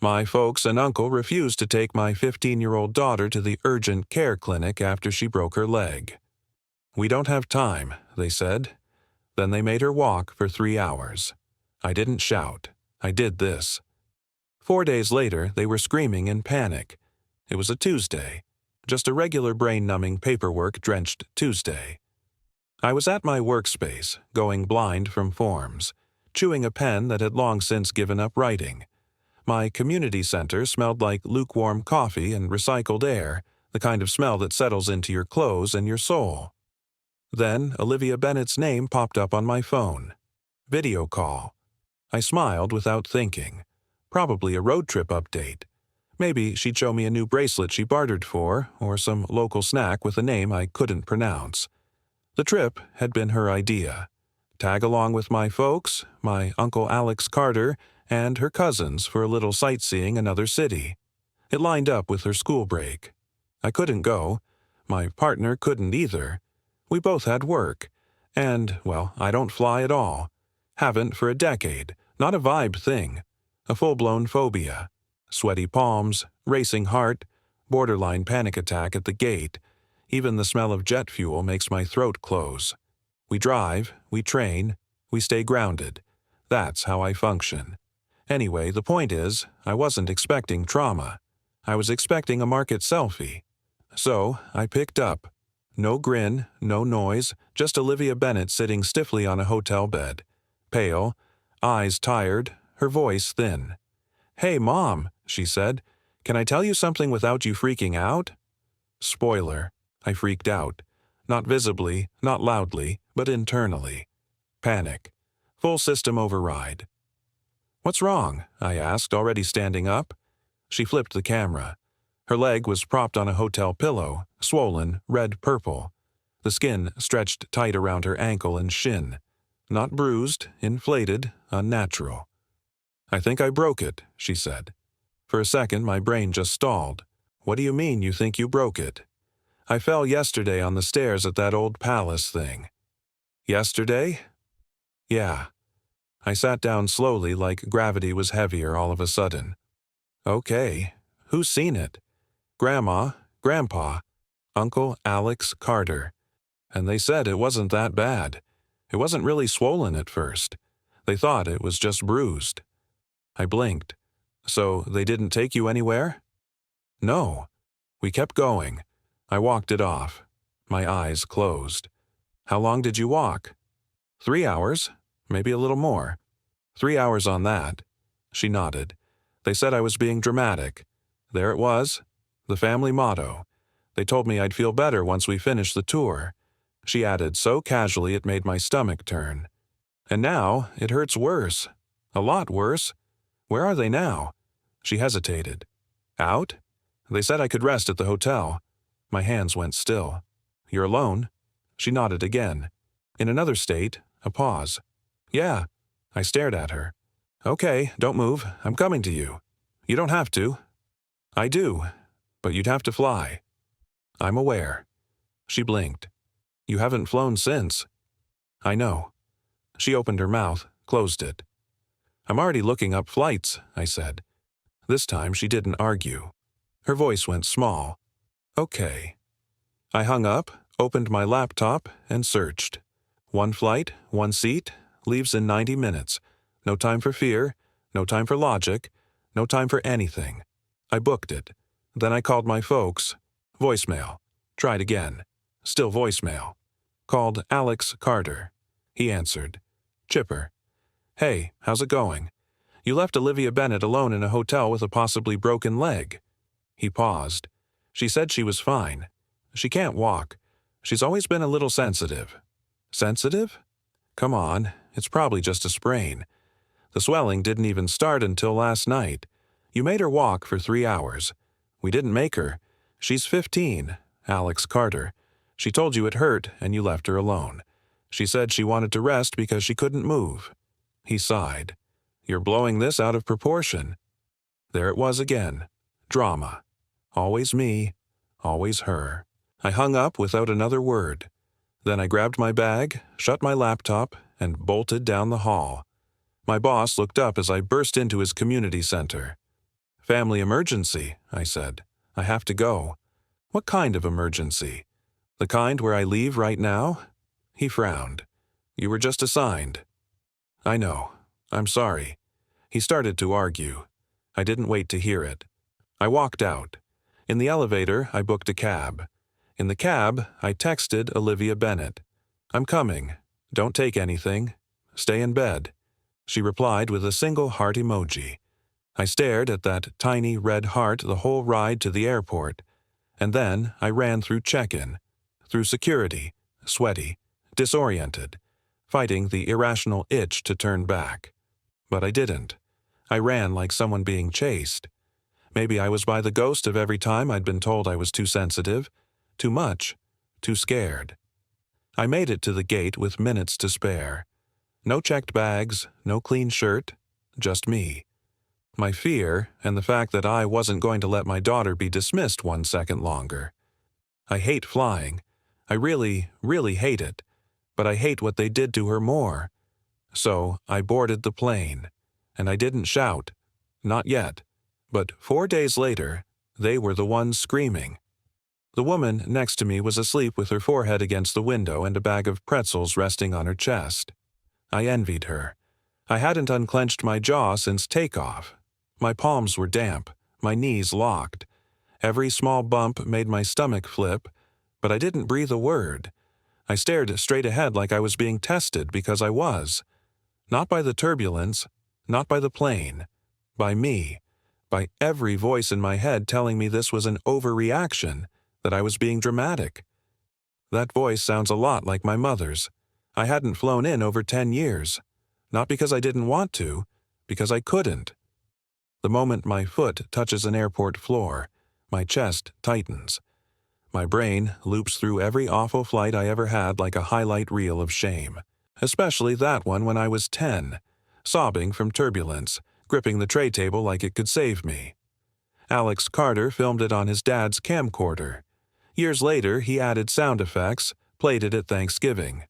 My folks and uncle refused to take my 15-year-old daughter to the urgent care clinic after she broke her leg. "We don't have time," they said. Then they made her walk for 3 hours. I didn't shout. I did this. 4 days later, they were screaming in panic. It was a Tuesday. Just a regular brain-numbing paperwork-drenched Tuesday. I was at my workspace, going blind from forms, chewing a pen that had long since given up writing. My community center smelled like lukewarm coffee and recycled air, the kind of smell that settles into your clothes and your soul. Then Olivia Bennett's name popped up on my phone. Video call. I smiled without thinking. Probably a road trip update. Maybe she'd show me a new bracelet she bartered for, or some local snack with a name I couldn't pronounce. The trip had been her idea. Tag along with my folks, my Uncle Alex Carter, and her cousins for a little sightseeing another city. It lined up with her school break. I couldn't go. My partner couldn't either. We both had work. And, well, I don't fly at all. Haven't for a decade. Not a vibe thing. A full-blown phobia. Sweaty palms, racing heart, borderline panic attack at the gate. Even the smell of jet fuel makes my throat close. We drive, we train, we stay grounded. That's how I function. Anyway, the point is, I wasn't expecting trauma. I was expecting a market selfie. So, I picked up. No grin, no noise, just Olivia Bennett sitting stiffly on a hotel bed. Pale, eyes tired, her voice thin. "Hey, Mom," she said. "Can I tell you something without you freaking out?" Spoiler. I freaked out. Not visibly, not loudly, but internally. Panic. Full system override. "What's wrong?" I asked, already standing up. She flipped the camera. Her leg was propped on a hotel pillow, swollen, red-purple. The skin stretched tight around her ankle and shin. Not bruised, inflated, unnatural. "I think I broke it," she said. For a second, my brain just stalled. "What do you mean you think you broke it?" "I fell yesterday on the stairs at that old palace thing." "Yesterday?" "Yeah." I sat down slowly, like gravity was heavier all of a sudden. "Okay. Who's seen it?" "Grandma, Grandpa, Uncle Alex Carter. And they said it wasn't that bad. It wasn't really swollen at first. They thought it was just bruised." I blinked. "So they didn't take you anywhere?" "No." We kept going. I walked it off. My eyes closed. "How long did you walk?" 3 hours. Maybe a little more. 3 hours on that." She nodded. "They said I was being dramatic. There it was. The family motto. They told me I'd feel better once we finished the tour." She added so casually it made my stomach turn. "And now it hurts worse. A lot worse. Where are they now?" She hesitated. "Out? They said I could rest at the hotel." My hands went still. "You're alone?" She nodded again. In another state, a pause. "Yeah." I stared at her. "Okay, don't move. I'm coming to you." "You don't have to." "I do. But you'd have to fly." "I'm aware." She blinked. "You haven't flown since." "I know." She opened her mouth, closed it. "I'm already looking up flights," I said. This time she didn't argue. Her voice went small. "Okay." I hung up, opened my laptop, and searched. One flight, one seat, leaves in 90 minutes. No time for fear, no time for logic, no time for anything. I booked it. Then I called my folks. Voicemail. Tried again. Still voicemail. Called Alex Carter. He answered. Chipper. "Hey, how's it going? You left Olivia Bennett alone in a hotel with a possibly broken leg." He paused. "She said she was fine. She can't walk. She's always been a little sensitive." "Sensitive? Come on, it's probably just a sprain. The swelling didn't even start until last night. You made her walk for 3 hours. We didn't make her. She's 15, Alex Carter. She told you it hurt and you left her alone. She said she wanted to rest because she couldn't move." He sighed. "You're blowing this out of proportion." There it was again. Drama. Always me, always her. I hung up without another word. Then I grabbed my bag, shut my laptop, and bolted down the hall. My boss looked up as I burst into his community center. Family emergency, I said. I have to go. What kind of emergency? The kind where I leave right now? He frowned. You were just assigned. I know. I'm sorry. He started to argue. I didn't wait to hear it. I walked out. In the elevator, I booked a cab. In the cab, I texted Olivia Bennett. I'm coming. Don't take anything. Stay in bed. She replied with a single heart emoji. I stared at that tiny red heart the whole ride to the airport, and then I ran through check-in, through security, sweaty, disoriented, fighting the irrational itch to turn back. But I didn't. I ran like someone being chased. Maybe I was by the ghost of every time I'd been told I was too sensitive, too much, too scared. I made it to the gate with minutes to spare. No checked bags, no clean shirt, just me. My fear and the fact that I wasn't going to let my daughter be dismissed 1 second longer. I hate flying. I really, really hate it. But I hate what they did to her more. So I boarded the plane. And I didn't shout. Not yet. But 4 days later, they were the ones screaming. The woman next to me was asleep with her forehead against the window and a bag of pretzels resting on her chest. I envied her. I hadn't unclenched my jaw since takeoff. My palms were damp, my knees locked. Every small bump made my stomach flip, but I didn't breathe a word. I stared straight ahead like I was being tested because I was. Not by the turbulence, not by the plane, by me, by every voice in my head telling me this was an overreaction, that I was being dramatic. That voice sounds a lot like my mother's. I hadn't flown in over 10 years. Not because I didn't want to, because I couldn't. The moment my foot touches an airport floor, my chest tightens. My brain loops through every awful flight I ever had like a highlight reel of shame, especially that one when I was 10, sobbing from turbulence, gripping the tray table like it could save me. Alex Carter filmed it on his dad's camcorder. Years later, he added sound effects, played it at Thanksgiving.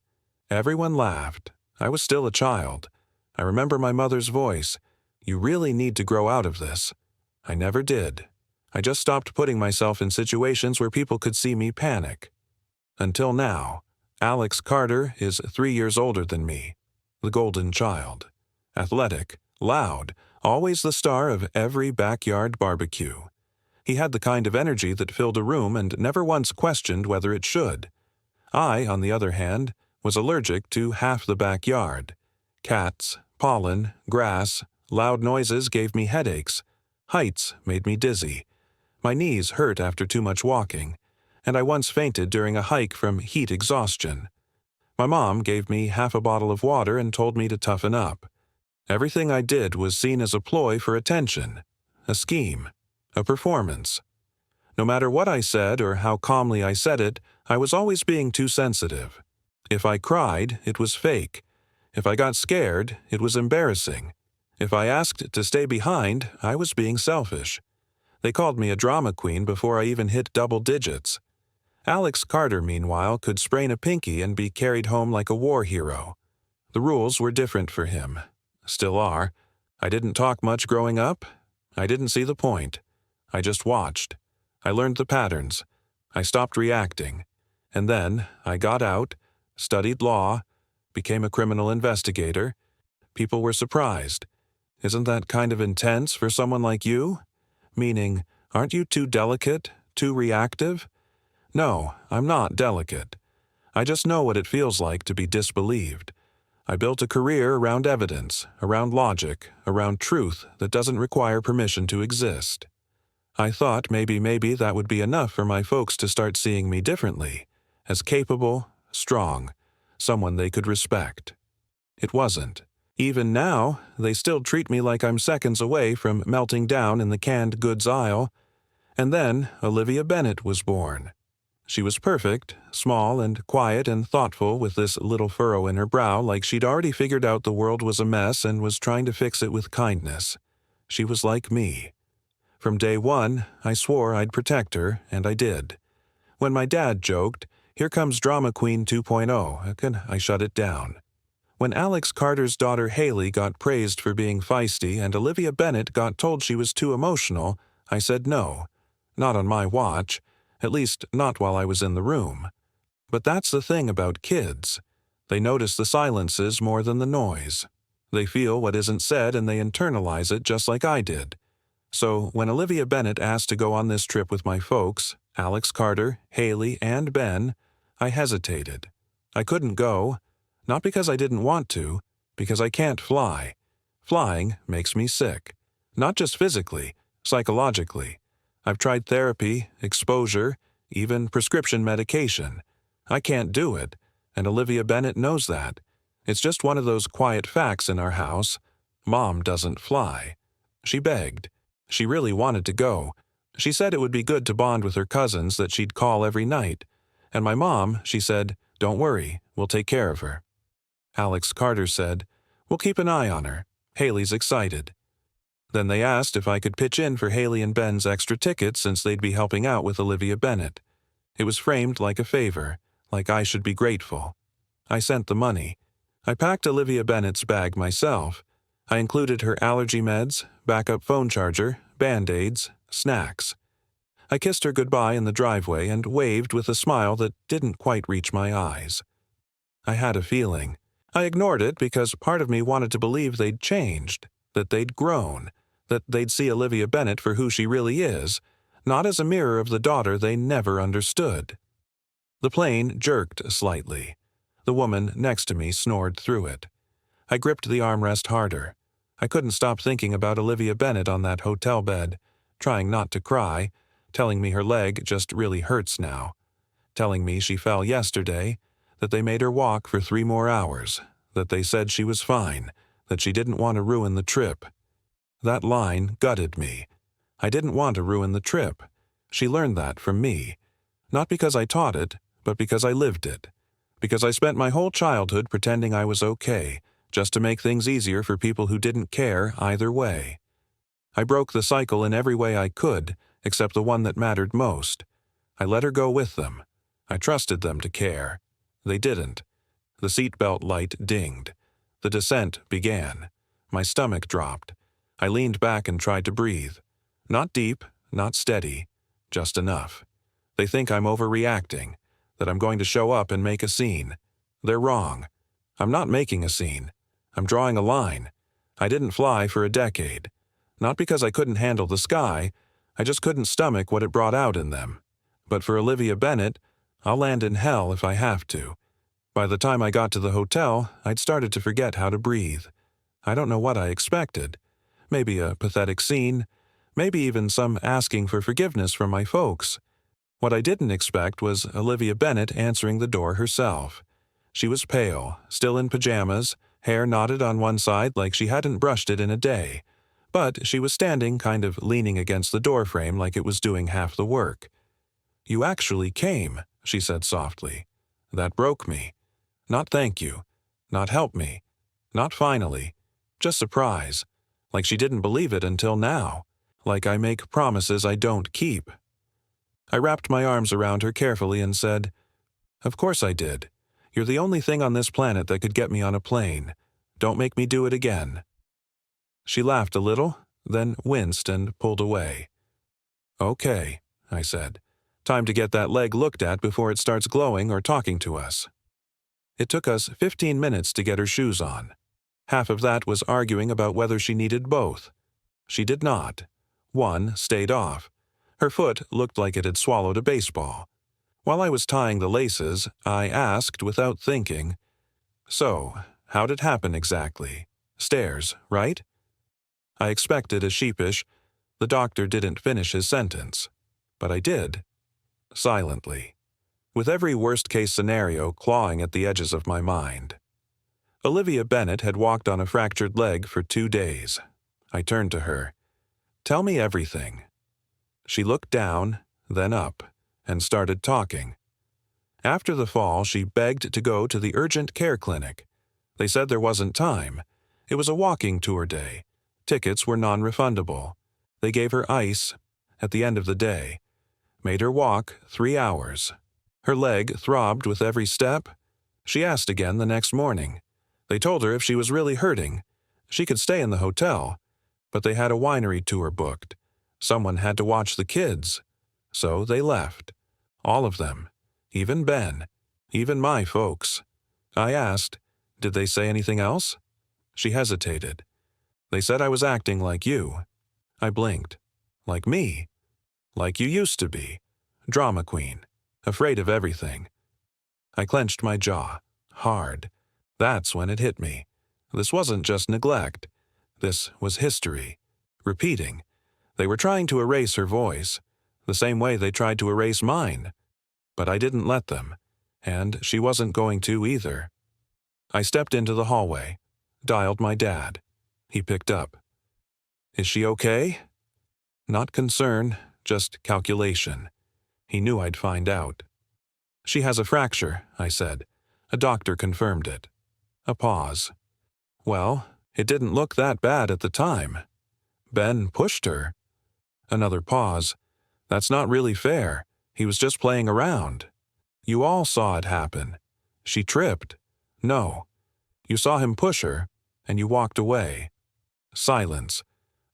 Everyone laughed. I was still a child. I remember my mother's voice. You really need to grow out of this. I never did. I just stopped putting myself in situations where people could see me panic. Until now, Alex Carter is 3 years older than me, the golden child. Athletic, loud, always the star of every backyard barbecue. He had the kind of energy that filled a room and never once questioned whether it should. I, on the other hand, was allergic to half the backyard. Cats, pollen, grass, loud noises gave me headaches. Heights made me dizzy. My knees hurt after too much walking, and I once fainted during a hike from heat exhaustion. My mom gave me half a bottle of water and told me to toughen up. Everything I did was seen as a ploy for attention, a scheme, a performance. No matter what I said or how calmly I said it, I was always being too sensitive. If I cried, it was fake. If I got scared, it was embarrassing. If I asked to stay behind, I was being selfish. They called me a drama queen before I even hit double digits. Alex Carter, meanwhile, could sprain a pinky and be carried home like a war hero. The rules were different for him. Still are. I didn't talk much growing up. I didn't see the point. I just watched. I learned the patterns. I stopped reacting. And then I got out, studied law, became a criminal investigator. People were surprised. Isn't that kind of intense for someone like you? Meaning, aren't you too delicate, too reactive? No, I'm not delicate. I just know what it feels like to be disbelieved. I built a career around evidence, around logic, around truth that doesn't require permission to exist. I thought maybe that would be enough for my folks to start seeing me differently, as capable, strong, someone they could respect. It wasn't. Even now, they still treat me like I'm seconds away from melting down in the canned goods aisle. And then Olivia Bennett was born. She was perfect, small and quiet and thoughtful with this little furrow in her brow like she'd already figured out the world was a mess and was trying to fix it with kindness. She was like me. From day one, I swore I'd protect her, and I did. When my dad joked, "Here comes Drama Queen 2.0, I shut it down. When Alex Carter's daughter Haley got praised for being feisty and Olivia Bennet got told she was too emotional, I said no. Not on my watch, at least not while I was in the room. But that's the thing about kids. They notice the silences more than the noise. They feel what isn't said and they internalize it just like I did. So when Olivia Bennet asked to go on this trip with my folks, Alex Carter, Haley, and Ben, I hesitated. I couldn't go, not because I didn't want to, because I can't fly. Flying makes me sick. Not just physically, psychologically. I've tried therapy, exposure, even prescription medication. I can't do it, and Olivia Bennet knows that. It's just one of those quiet facts in our house. Mom doesn't fly. She begged. She really wanted to go. She said it would be good to bond with her cousins that she'd call every night. And my mom, she said, "Don't worry, we'll take care of her." Alex Carter said, "We'll keep an eye on her. Haley's excited." Then they asked if I could pitch in for Haley and Ben's extra tickets since they'd be helping out with Olivia Bennet. It was framed like a favor, like I should be grateful. I sent the money. I packed Olivia Bennet's bag myself. I included her allergy meds, backup phone charger, Band-Aids, snacks. I kissed her goodbye in the driveway and waved with a smile that didn't quite reach my eyes. I had a feeling. I ignored it because part of me wanted to believe they'd changed, that they'd grown, that they'd see Olivia Bennet for who she really is, not as a mirror of the daughter they never understood. The plane jerked slightly. The woman next to me snored through it. I gripped the armrest harder. I couldn't stop thinking about Olivia Bennet on that hotel bed, trying not to cry, telling me her leg just really hurts now, telling me she fell yesterday, that they made her walk for 3 more hours, that they said she was fine, that she didn't want to ruin the trip. That line gutted me. I didn't want to ruin the trip. She learned that from me. Not because I taught it, but because I lived it. Because I spent my whole childhood pretending I was okay, just to make things easier for people who didn't care either way. I broke the cycle in every way I could, except the one that mattered most. I let her go with them. I trusted them to care. They didn't. The seatbelt light dinged. The descent began. My stomach dropped. I leaned back and tried to breathe. Not deep, not steady, just enough. They think I'm overreacting, that I'm going to show up and make a scene. They're wrong. I'm not making a scene. I'm drawing a line. I didn't fly for a decade. Not because I couldn't handle the sky, I just couldn't stomach what it brought out in them. But for Olivia Bennet, I'll land in hell if I have to. By the time I got to the hotel, I'd started to forget how to breathe. I don't know what I expected. Maybe a pathetic scene, maybe even some asking for forgiveness from my folks. What I didn't expect was Olivia Bennet answering the door herself. She was pale, still in pajamas, hair knotted on one side like she hadn't brushed it in a day. But she was standing kind of leaning against the doorframe like it was doing half the work. "You actually came," she said softly. That broke me. Not thank you. Not help me. Not finally. Just surprise. Like she didn't believe it until now. Like I make promises I don't keep. I wrapped my arms around her carefully and said, "Of course I did. You're the only thing on this planet that could get me on a plane. Don't make me do it again." She laughed a little, then winced and pulled away. "Okay," I said. "Time to get that leg looked at before it starts glowing or talking to us." It took us 15 minutes to get her shoes on. Half of that was arguing about whether she needed both. She did not. One stayed off. Her foot looked like it had swallowed a baseball. While I was tying the laces, I asked without thinking, "So, how'd it happen exactly? Stairs, right?" I expected a sheepish, "The doctor didn't finish his sentence." But I did. Silently. With every worst-case scenario clawing at the edges of my mind. Olivia Bennet had walked on a fractured leg for 2 days. I turned to her. "Tell me everything." She looked down, then up, and started talking. After the fall, she begged to go to the urgent care clinic. They said there wasn't time. It was a walking tour day. Tickets were non-refundable. They gave her ice at the end of the day. Made her walk 3 hours. Her leg throbbed with every step. She asked again the next morning. They told her if she was really hurting, she could stay in the hotel, but they had a winery tour booked. Someone had to watch the kids. So they left. All of them. Even Ben. Even my folks. I asked, "Did they say anything else?" She hesitated. "They said I was acting like you." I blinked. "Like me?" "Like you used to be. Drama queen. Afraid of everything." I clenched my jaw. Hard. That's when it hit me. This wasn't just neglect. This was history. Repeating. They were trying to erase her voice, the same way they tried to erase mine. But I didn't let them, and she wasn't going to either. I stepped into the hallway, dialed my dad. He picked up. "Is she okay?" Not concern, just calculation. He knew I'd find out. "She has a fracture," I said. "A doctor confirmed it." A pause. "Well, it didn't look that bad at the time. Ben pushed her." Another pause. "That's not really fair. He was just playing around." "You all saw it happen. She tripped." "No. You saw him push her, and you walked away." Silence.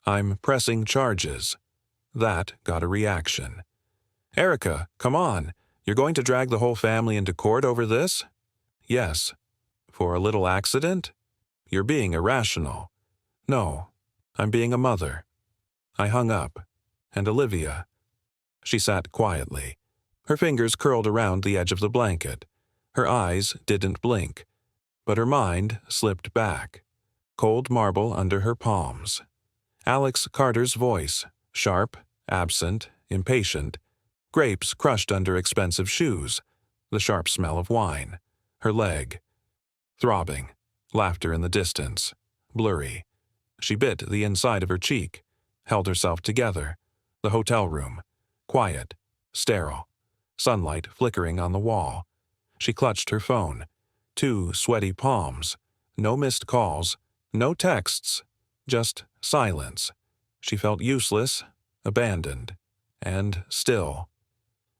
"I'm pressing charges." That got a reaction. "Erica, come on. You're going to drag the whole family into court over this?" "Yes." "For a little accident?" "You're being irrational." "No. I'm being a mother." I hung up. And Olivia. She sat quietly. Her fingers curled around the edge of the blanket. Her eyes didn't blink, but her mind slipped back. Cold marble under her palms. Alex Carter's voice, sharp, absent, impatient. Grapes crushed under expensive shoes. The sharp smell of wine. Her leg. Throbbing. Laughter in the distance. Blurry. She bit the inside of her cheek. Held herself together. The hotel room. Quiet. Sterile. Sunlight flickering on the wall. She clutched her phone. 2 sweaty palms. No missed calls. No texts. Just silence. She felt useless, abandoned, and still.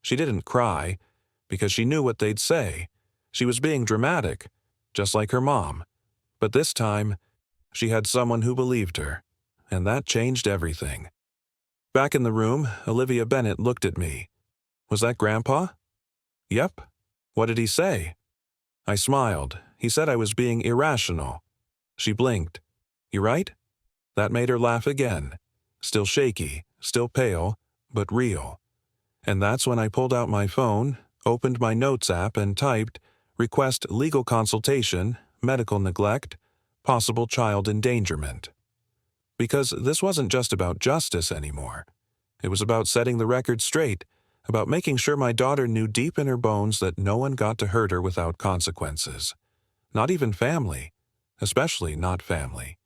She didn't cry, because she knew what they'd say. She was being dramatic, just like her mom. But this time, she had someone who believed her, and that changed everything. Back in the room, Olivia Bennett looked at me. "Was that Grandpa?" "Yep." "What did he say?" I smiled. He said I was being irrational. She blinked. "You right?" That made her laugh again. Still shaky, still pale, but real. And that's when I pulled out my phone, opened my notes app and typed, "Request legal consultation, medical neglect, possible child endangerment." Because this wasn't just about justice anymore. It was about setting the record straight, about making sure my daughter knew deep in her bones that no one got to hurt her without consequences. Not even family. Especially not family.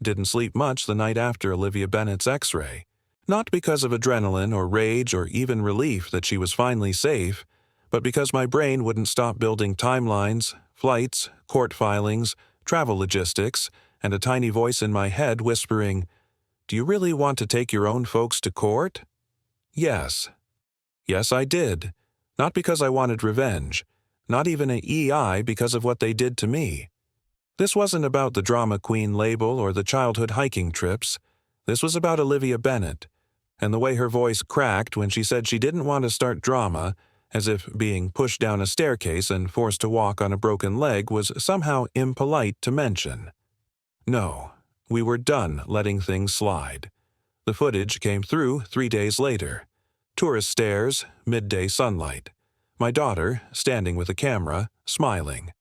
Didn't sleep much the night after Olivia Bennett's x-ray. Not because of adrenaline or rage or even relief that she was finally safe, but because my brain wouldn't stop building timelines, flights, court filings, travel logistics, and a tiny voice in my head whispering, "Do you really want to take your own folks to court?" Yes. Yes, I did. Not because I wanted revenge. Not even an EI because of what they did to me. This wasn't about the drama queen label or the childhood hiking trips. This was about Olivia Bennett, and the way her voice cracked when she said she didn't want to start drama, as if being pushed down a staircase and forced to walk on a broken leg was somehow impolite to mention. No, we were done letting things slide. The footage came through 3 days later. Tourist stares, midday sunlight. My daughter, standing with a camera, smiling.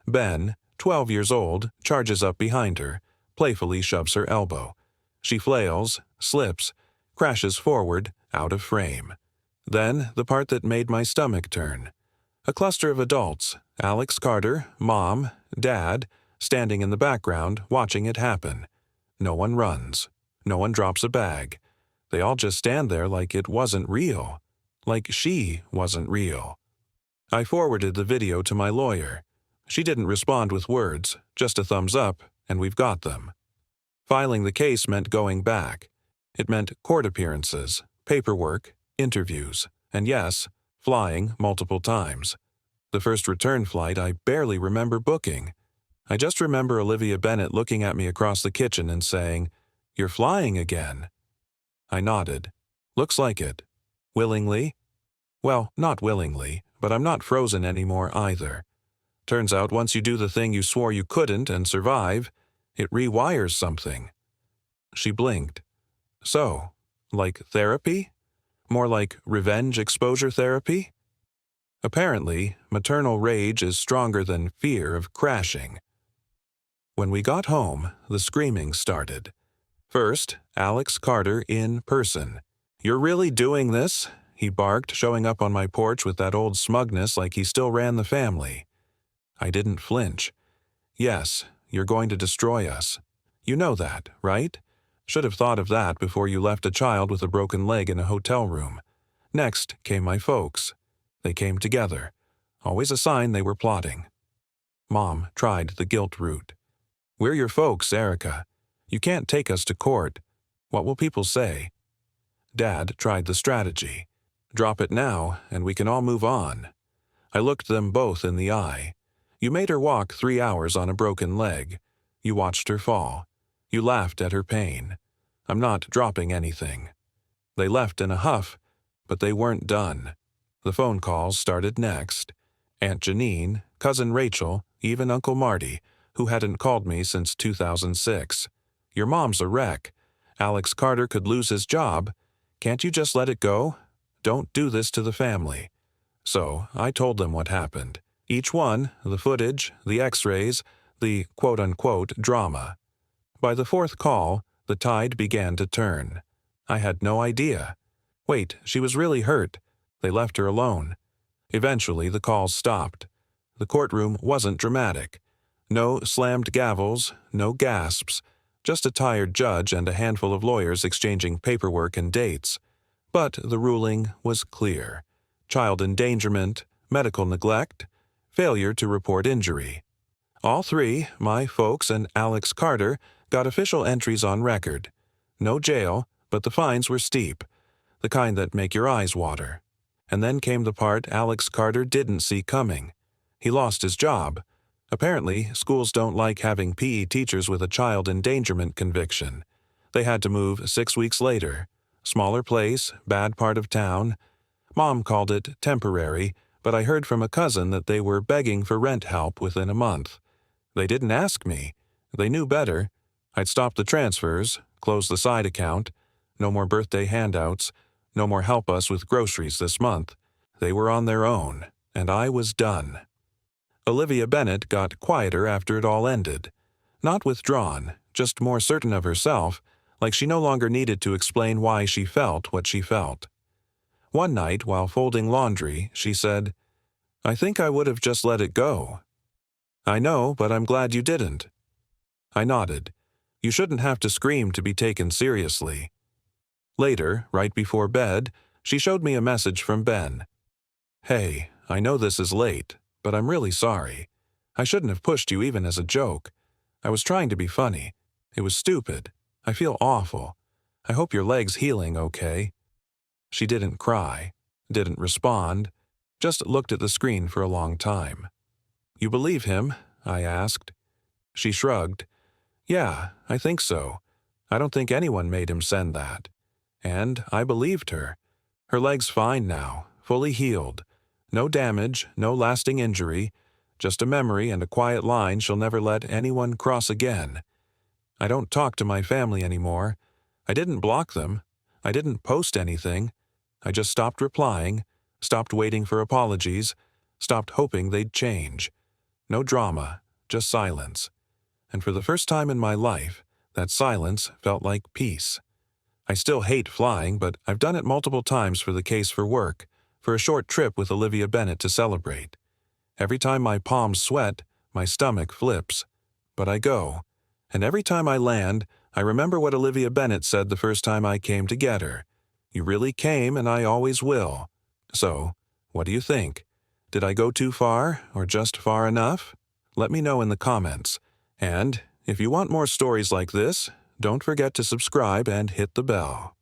Ben, 12 years old, charges up behind her, playfully shoves her elbow. She flails, slips, crashes forward, out of frame. Then the part that made my stomach turn. A cluster of adults, Alex Carter, Mom, Dad, standing in the background, watching it happen. No one runs. No one drops a bag. They all just stand there like it wasn't real. Like she wasn't real. I forwarded the video to my lawyer. She didn't respond with words, just a thumbs up, and we've got them. Filing the case meant going back. It meant court appearances, paperwork, interviews, and yes, flying multiple times. The first return flight I barely remember booking. I just remember Olivia Bennet looking at me across the kitchen and saying, "You're flying again." I nodded. "Looks like it." "Willingly?" "Well, not willingly, but I'm not frozen anymore either. Turns out once you do the thing you swore you couldn't and survive, it rewires something." She blinked. "So, like therapy? More like revenge exposure therapy?" Apparently, maternal rage is stronger than fear of crashing. When we got home, the screaming started. First, Alex Carter in person. "You're really doing this?" he barked, showing up on my porch with that old smugness like he still ran the family. I didn't flinch. "Yes, you're going to destroy us. You know that, right? Should have thought of that before you left a child with a broken leg in a hotel room." Next came my folks. They came together. Always a sign they were plotting. Mom tried the guilt route. "We're your folks, Erica. You can't take us to court. What will people say?" Dad tried the strategy. "Drop it now, and we can all move on." I looked them both in the eye. "You made her walk 3 hours on a broken leg. You watched her fall. You laughed at her pain. I'm not dropping anything." They left in a huff, but they weren't done. The phone calls started next. Aunt Janine, Cousin Rachel, even Uncle Marty, who hadn't called me since 2006. "Your mom's a wreck. Alex Carter could lose his job. Can't you just let it go? Don't do this to the family." So I told them what happened. Each one, the footage, the x-rays, the quote-unquote drama. By the fourth call, the tide began to turn. I had no idea. Wait, she was really hurt. They left her alone. Eventually, the calls stopped. The courtroom wasn't dramatic. No slammed gavels, no gasps, just a tired judge and a handful of lawyers exchanging paperwork and dates. But the ruling was clear. Child endangerment, medical neglect, failure to report injury. All three, my folks and Alex Carter, got official entries on record. No jail, but the fines were steep, the kind that make your eyes water. And then came the part Alex Carter didn't see coming. He lost his job. Apparently, schools don't like having PE teachers with a child endangerment conviction. They had to move 6 weeks later. Smaller place, bad part of town. Mom called it temporary, but I heard from a cousin that they were begging for rent help within a month. They didn't ask me. They knew better. I'd stopped the transfers, closed the side account. No more birthday handouts. No more help us with groceries this month. They were on their own, and I was done. Olivia Bennet got quieter after it all ended. Not withdrawn, just more certain of herself, like she no longer needed to explain why she felt what she felt. One night, while folding laundry, she said, "I think I would have just let it go." "I know, but I'm glad you didn't." I nodded. You shouldn't have to scream to be taken seriously. Later, right before bed, she showed me a message from Ben. "Hey, I know this is late, but I'm really sorry. I shouldn't have pushed you even as a joke. I was trying to be funny. It was stupid. I feel awful. I hope your leg's healing okay." She didn't cry, didn't respond, just looked at the screen for a long time. "You believe him?" I asked. She shrugged. "Yeah, I think so. I don't think anyone made him send that." And I believed her. Her leg's fine now, fully healed. No damage, no lasting injury, just a memory and a quiet line she'll never let anyone cross again. I don't talk to my family anymore. I didn't block them. I didn't post anything. I just stopped replying, stopped waiting for apologies, stopped hoping they'd change. No drama, just silence. And for the first time in my life, that silence felt like peace. I still hate flying, but I've done it multiple times for the case for work, for a short trip with Olivia Bennet to celebrate. Every time my palms sweat, my stomach flips. But I go. And every time I land, I remember what Olivia Bennet said the first time I came to get her. "You really came, and I always will." So, what do you think? Did I go too far, or just far enough? Let me know in the comments. And if you want more stories like this, don't forget to subscribe and hit the bell.